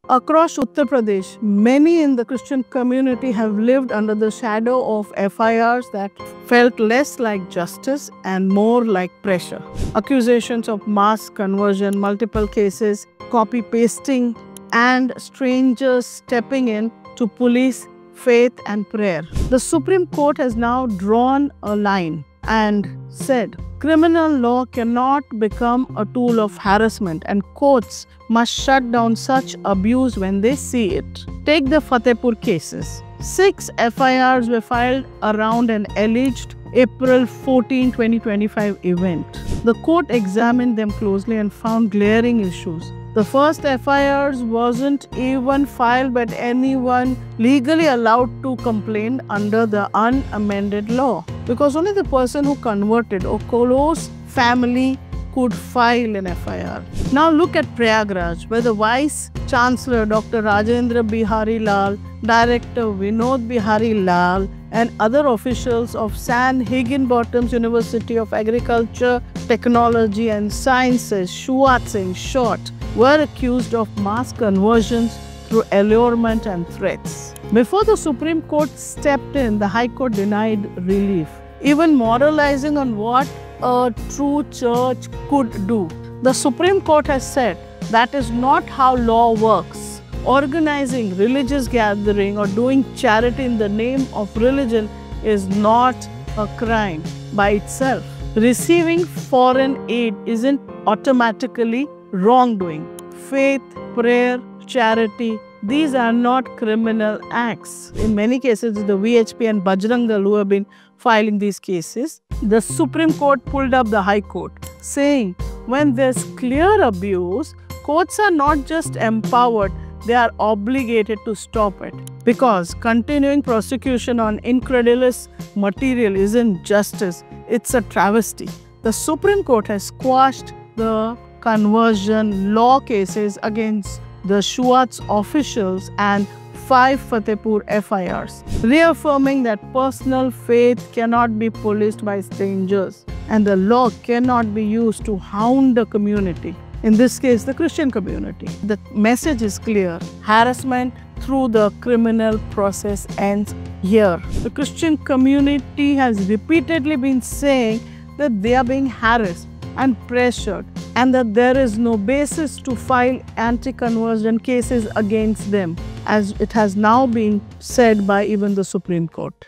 Across Uttar Pradesh, many in the Christian community have lived under the shadow of FIRs that felt less like justice and more like pressure. Accusations of mass conversion, multiple cases, copy pasting, and strangers stepping in to police faith and prayer. The Supreme Court has now drawn a line and said criminal law cannot become a tool of harassment and courts must shut down such abuse when they see it. Take the Fatehpur cases. 6 FIRs were filed around an alleged April 14, 2025 event. The court examined them closely and found glaring issues. The first FIRs wasn't even filed by anyone legally allowed to complain under the unamended law, because only the person who converted or close family could file an FIR. Now look at Prayagraj, where the Vice Chancellor Dr. Rajendra Bihari Lal, Director Vinod Bihari Lal, and other officials of San Higginbotham's University of Agriculture, Technology and Sciences, SHUATS in short, were accused of mass conversions through allurement and threats. Before the Supreme Court stepped in, the High Court denied relief, even moralizing on what a true church could do. The Supreme Court has said that is not how law works. Organizing religious gathering or doing charity in the name of religion is not a crime by itself. Receiving foreign aid isn't automatically wrongdoing. Faith, prayer, charity, these are not criminal acts. In many cases, the VHP and Bajrang Dal who have been filing these cases. The Supreme Court pulled up the High Court, saying when there's clear abuse, courts are not just empowered, they are obligated to stop it. Because continuing prosecution on incredulous material isn't justice, it's a travesty. The Supreme Court has quashed the conversion law cases against the SHUATS officials and 5 Fatehpur FIRs, reaffirming that personal faith cannot be policed by strangers and the law cannot be used to hound the community, in this case the Christian community. The message is clear: harassment through the criminal process ends here. The Christian community has repeatedly been saying that they are being harassed and pressured, and that there is no basis to file anti-conversion cases against them, as it has now been said by even the Supreme Court.